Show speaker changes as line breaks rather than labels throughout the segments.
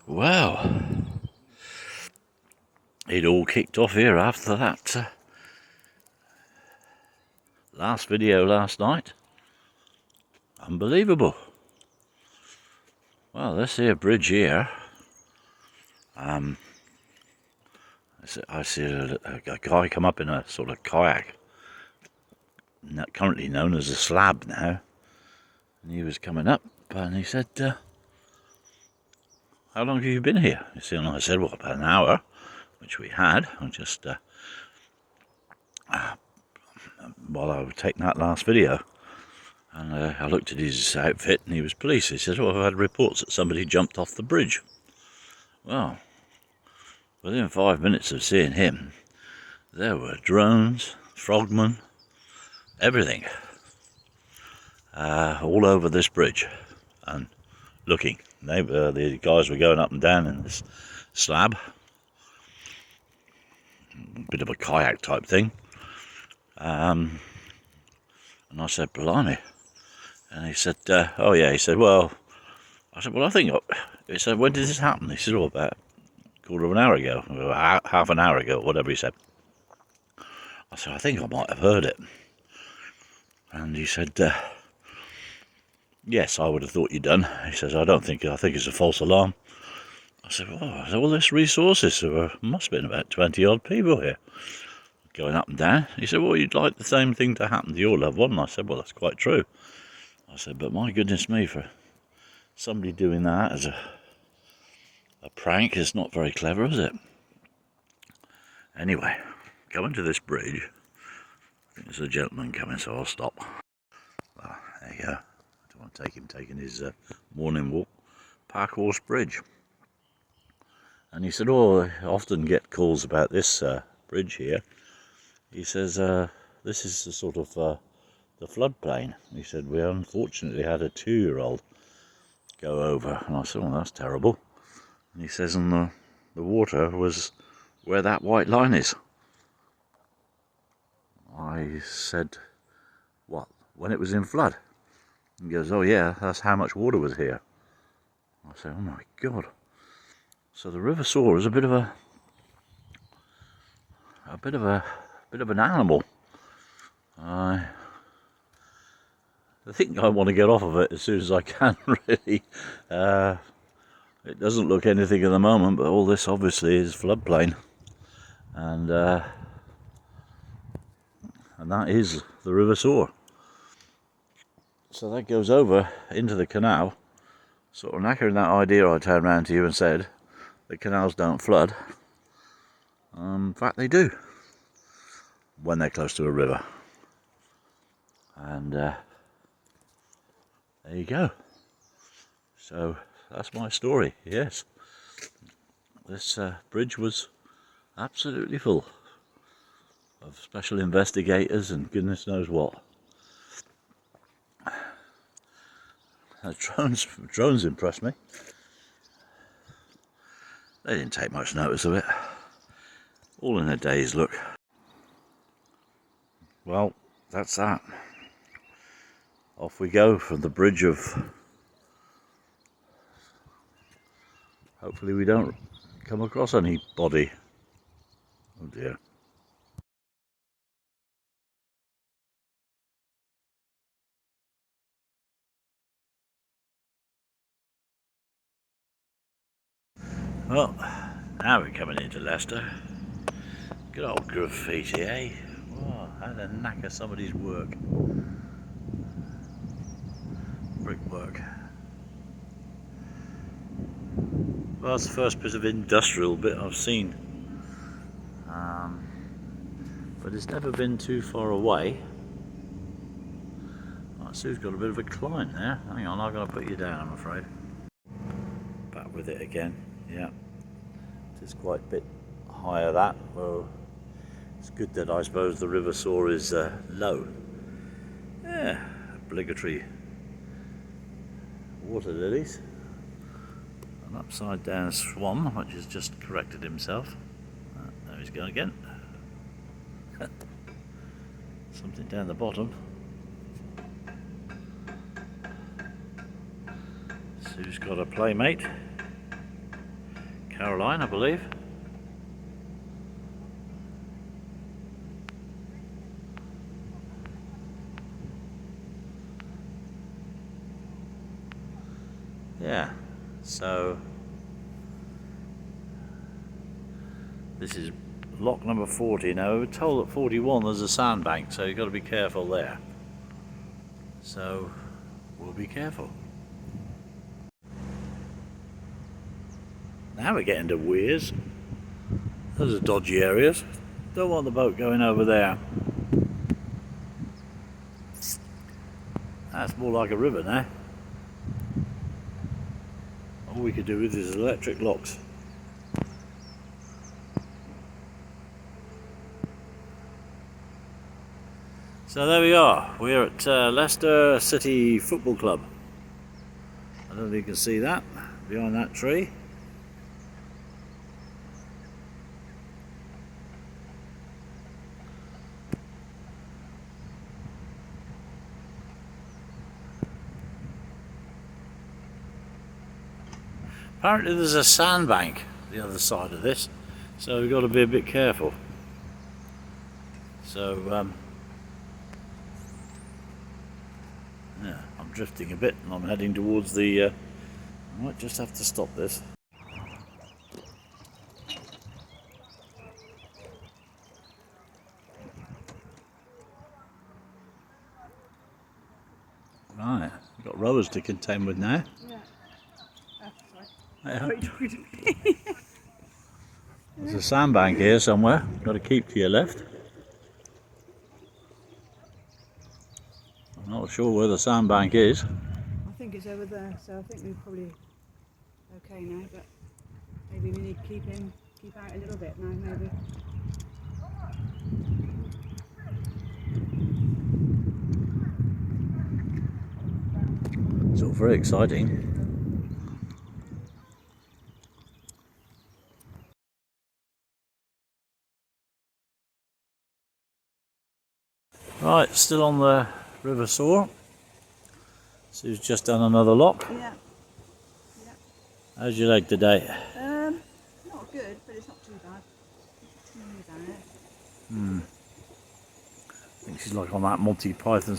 Well, it all kicked off here after that last video last night. Unbelievable. Well, this here bridge here, I see a guy come up in a sort of kayak, currently known as a slab now, and he was coming up and he said, how long have you been here? You see, and I said, well, about an hour, which we had. I just while I was taking that last video, and I looked at his outfit and he was police. He said, well, I've had reports that somebody jumped off the bridge. Well, within 5 minutes of seeing him, there were drones, frogmen, everything, all over this bridge and looking. The guys were going up and down in this slab, a bit of a kayak type thing, and I said, blimey. And he said, oh yeah, he said, well, I said, well, I think, he said, when did this happen? He said, oh, about a quarter of an hour ago, or half an hour ago, whatever he said. I said, I think I might have heard it. And he said, yes, I would have thought you'd done. He says, I think it's a false alarm. I said, well, there's resources. There must have been about 20 odd people here going up and down. He said, well, you'd like the same thing to happen to your loved one. And I said, well, that's quite true. I said, but my goodness me, for somebody doing that as a prank is not very clever, is it? Anyway, going to this bridge, I think there's a gentleman coming, so I'll stop. Well, there you go. I don't want to take him taking his morning walk. Parkhorse Bridge. And he said, oh, I often get calls about this bridge here. He says, this is the sort of the floodplain. He said, we unfortunately had a 2-year-old go over. And I said, well, that's terrible. And he says, and the water was where that white line is. I said, what, when it was in flood? He goes, oh yeah, that's how much water was here. I said, oh my God. So the River Soar is a bit of an animal. I think I want to get off of it as soon as I can, really. It doesn't look anything at the moment, but all this obviously is floodplain. And that is the River Soar. So that goes over into the canal, sort of knackering that idea I turned around to you and said, the canals don't flood. In fact, they do when they're close to a river. And there you go. So that's my story. Yes, this bridge was absolutely full of special investigators and goodness knows what. Drones impressed me. They didn't take much notice of it. All in a day's look. Well, that's that. Off we go from the bridge of... Hopefully we don't come across anybody. Oh dear. Well, now we're coming into Leicester. Good old graffiti, eh? Oh, how to knacker somebody's work. Brickwork. Well, it's the first bit of industrial bit I've seen. But it's never been too far away. Right, Sue's got a bit of a climb there. Hang on, I'm going to put you down, I'm afraid. Back with it again, yeah. It is quite a bit higher that. Well, it's good that I suppose the River Soar is low. Yeah, obligatory water lilies. An upside down swan, which has just corrected himself. There he's going again. Something down the bottom. Sue's got a playmate. Caroline, I believe. Yeah, so this is lock number 40 now. We're told at 41 there's a sandbank, so you've got to be careful there. So we'll be careful. Now we're getting to weirs. Those are dodgy areas. Don't want the boat going over there. That's more like a river now. All we could do with is electric locks. So there we are. We're at Leicester City Football Club. I don't know if you can see that behind that tree. Apparently there's a sandbank the other side of this, so we've got to be a bit careful. So yeah, I'm drifting a bit and I'm heading towards the I might just have to stop this. Right, we've got rowers to contend with now.
Yeah.
Yeah. There's a sandbank here somewhere. Got to keep to your left. I'm not sure where the sandbank is.
I think it's over there, so I think we're probably okay now, but maybe we need to keep out a little bit now, maybe.
It's all very exciting. Right, still on the River Soar. Sue's just done another lock.
Yeah.
How's your leg today?
Not good, but it's not too bad. Down there.
I think she's like on that Monty Python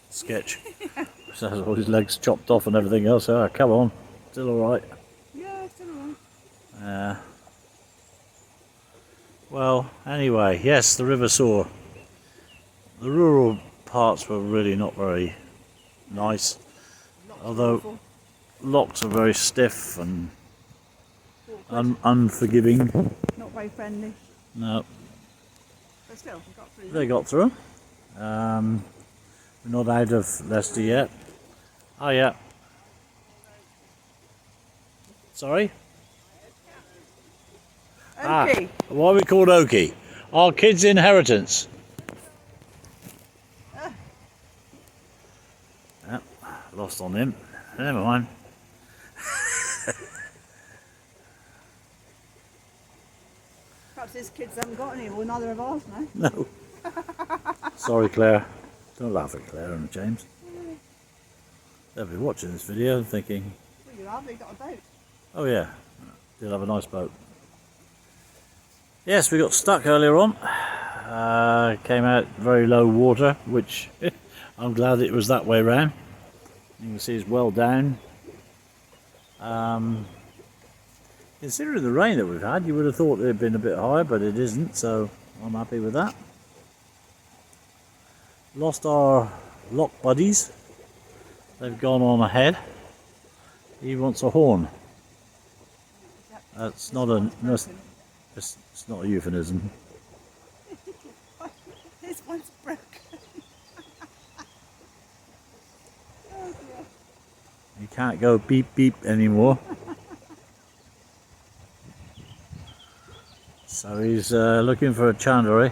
sketch. So has all his legs chopped off and everything else. Oh, come on, still alright.
Yeah, still alright.
Well, anyway, yes, the River Soar. The rural parts were really not very nice, although locks are very stiff and unforgiving.
Not very friendly.
No.
But still, we got through.
They got through. We're not out of Leicester yet. Oh yeah. Sorry?
Okay.
Why are we called Okie? Our kid's inheritance. Yep, lost on him. Never mind.
Perhaps his kids haven't got any, or neither of ours now.
No. Sorry, Claire. Don't laugh at Claire and James. They'll be watching this video and thinking,
Well, you have, they've got a boat.
oh yeah, they'll have a nice boat. Yes, we got stuck earlier on. Came out very low water, which I'm glad it was that way round. You can see it's well down. Considering the rain that we've had, you would have thought it had been a bit higher, but it isn't, so I'm happy with that. Lost our lock buddies. They've gone on ahead. He wants a horn. That's not a... It's not a euphemism.
This one's broken. Oh dear.
You can't go beep beep anymore. So he's looking for a chandlery.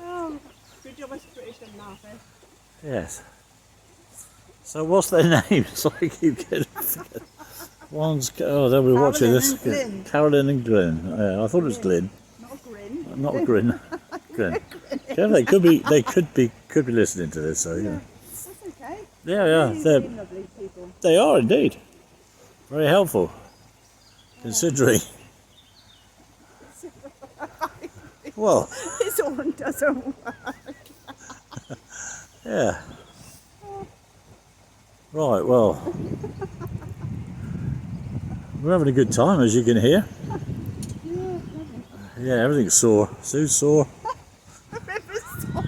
Oh, good job I British and laughing.
Yes. So what's their names? I keep getting One's, oh, they'll be watching this.
And Glyn.
Carolyn and Glyn. Yeah, I thought it was Glyn.
Not a grin.
Not a Grin. Glyn. Yeah, they could be listening to this. So yeah.
That's okay.
Yeah, yeah.
They
They're,
seem lovely people.
they are indeed. Very helpful. Considering. Well.
This horn doesn't work.
Yeah. Right, well. We're having a good time, as you can hear. Yeah, everything's sore. Sue's sore.
The river's sore.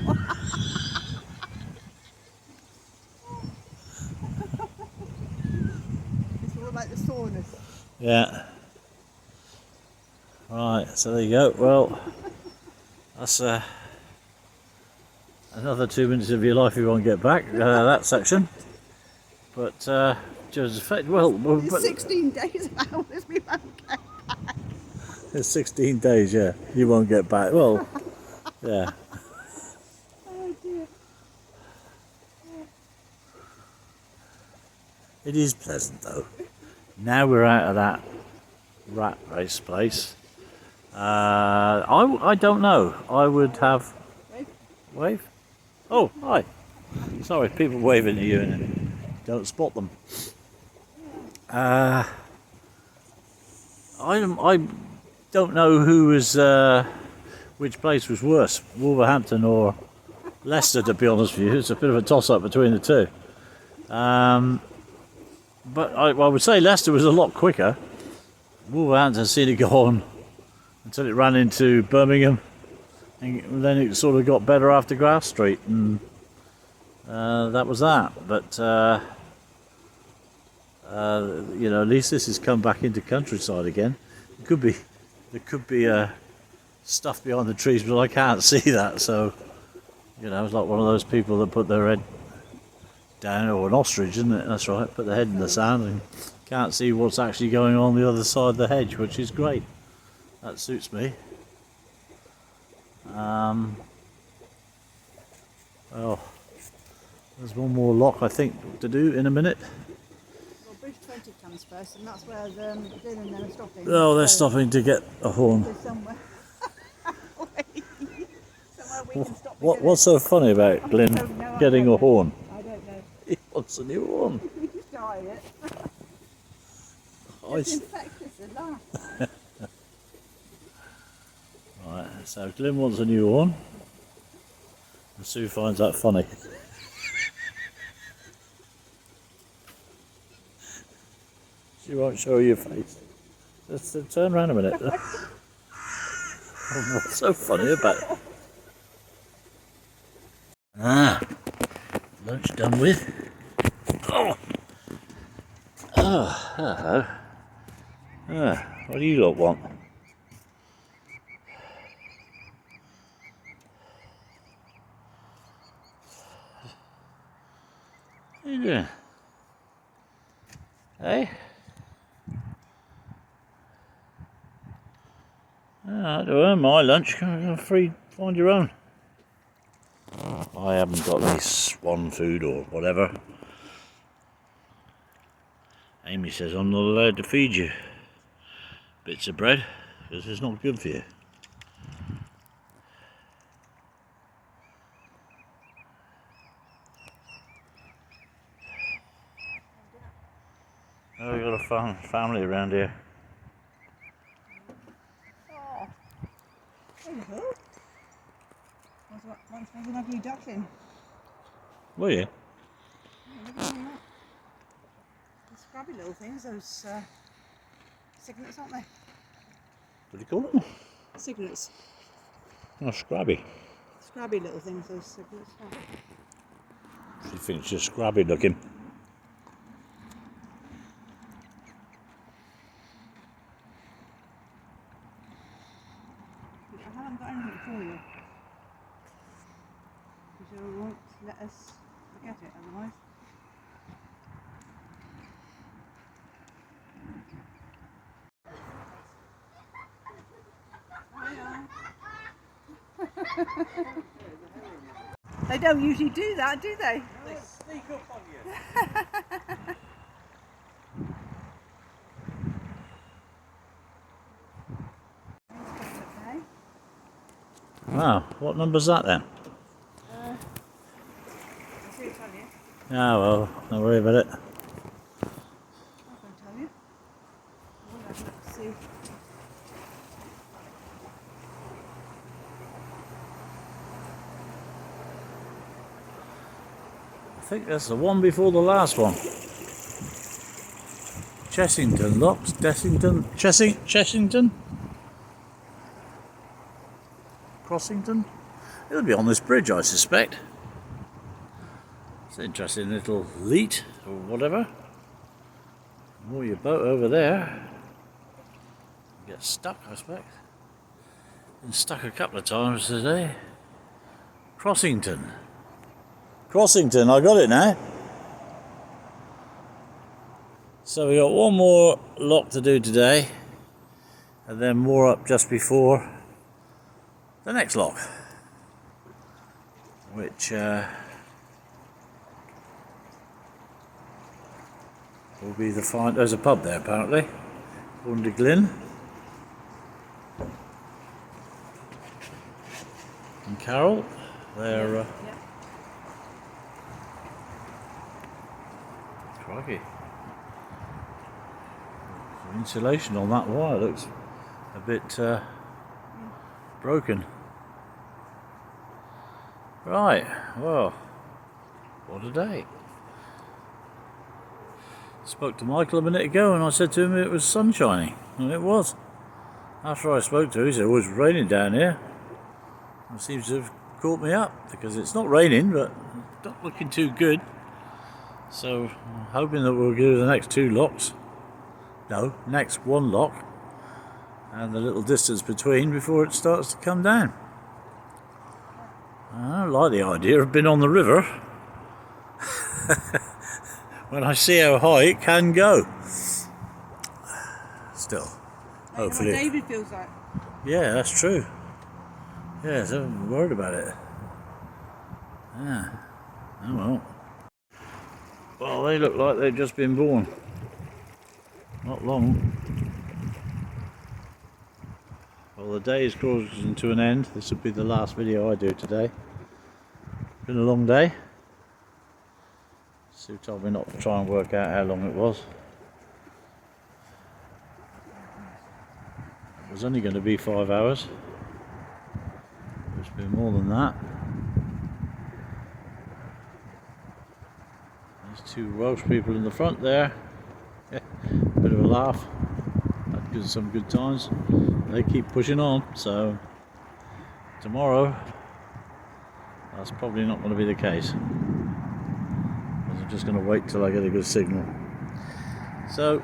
It's all about the soreness.
Yeah. Right, so there you go. Well, that's another 2 minutes of your life you won't get back, that section. But, just, well...
It's 16 days of hours we won't get back.
It's 16 days, yeah. You won't get back. Well, yeah.
Oh dear.
It is pleasant, though. Now we're out of that rat race place. I don't know. I would have... Wave? Oh, hi. Sorry, people waving at you and you don't spot them. I don't know who was... which place was worse, Wolverhampton or Leicester, to be honest with you. It's a bit of a toss-up between the two. But I would say Leicester was a lot quicker. Wolverhampton seen it go on until it ran into Birmingham, and then it sort of got better after Grass Street, and that was that. But you know, at least this has come back into countryside again. There could be stuff behind the trees, but I can't see that. So you know, it's like one of those people that put their head down, or an ostrich, isn't it? That's right. Put their head in the sand and can't see what's actually going on the other side of the hedge, which is great. That suits me. Well, there's one more lock I think to do in a minute.
Well, Bridge 20 comes first, and that's where Glyn and them are stopping.
Oh, they're stopping to get a horn.
So somewhere we can stop.
What's so funny about Glyn getting a horn?
I don't know.
He wants a new horn.
He's trying it.
I
It's infectious at last.
Right, so Glyn wants a new horn, and Sue finds that funny. She won't show you your face. Just turn around a minute. What's so funny about it? Lunch done with. Oh, hello. What do you lot want? What are you doing? Hey? I had to earn my lunch. Come free, find your own. I haven't got any swan food or whatever. Amy says I'm not allowed to feed you bits of bread because it's not good for you. Oh, we've got a family around here.
Oh. Hello. Once was an ugly duckling.
Were you?
Look at that. The scrubby little things, those cygnets, aren't they?
What do you call them?
Cygnets.
Oh, scrubby.
Scrubby little things, those cygnets. Oh.
She thinks you're scrubby looking.
I haven't got anything for you. Because you won't let us forget it otherwise. They don't usually do that, do they?
They sneak up on you.
Wow, what number's that then?
I'll see it tell you.
Ah, well, don't worry about it.
I can tell you. I want to look to see.
I think that's the one before the last one. Chessington locks, Chessington? Crossington? It'll be on this bridge, I suspect. It's an interesting little leat or whatever. Moor your boat over there. You get stuck, I suspect. Been stuck a couple of times today. Crossington. Crossington, I got it now. So we got one more lock to do today, and then more up just before the next lock, which will be the fine. There's a pub there apparently, according to Glyn. And Carol, they're
Yeah.
crikey. The insulation on that wire looks a bit broken. Right, well, what a day. Spoke to Michael a minute ago and I said to him it was sunshiny, and it was. After I spoke to him, he said it was raining down here. It seems to have caught me up because it's not raining, but it's not looking too good. So I'm hoping that we'll do the next two locks. No, next one lock and the little distance between before it starts to come down. I don't like the idea of being on the river when I see how high it can go. Still, hopefully.
What David feels like.
Yeah, that's true. Yeah, so I'm worried about it. Yeah. Oh well. Well, they look like they've just been born. Not long. Well, the day is closing to an end. This will be the last video I do today. Been a long day. Sue told me not to try and work out how long it was. It was only going to be 5 hours. It's been more than that. There's two Welsh people in the front there. Bit of a laugh. Had some good times. They keep pushing on, so tomorrow that's probably not going to be the case. I'm just going to wait till I get a good signal. So,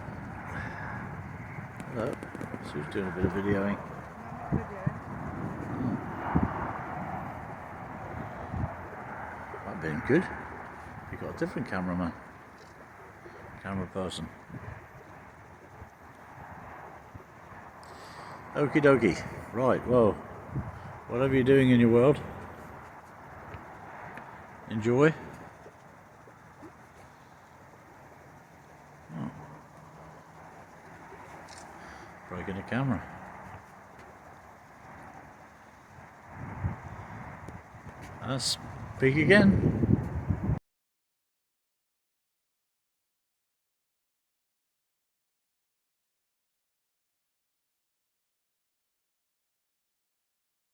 hello. Sue's doing a bit of videoing. That been good. You've got a different camera person. Okie dokie. Right, well, whatever you're doing in your world, enjoy. Oh. Breaking the camera. Speak again.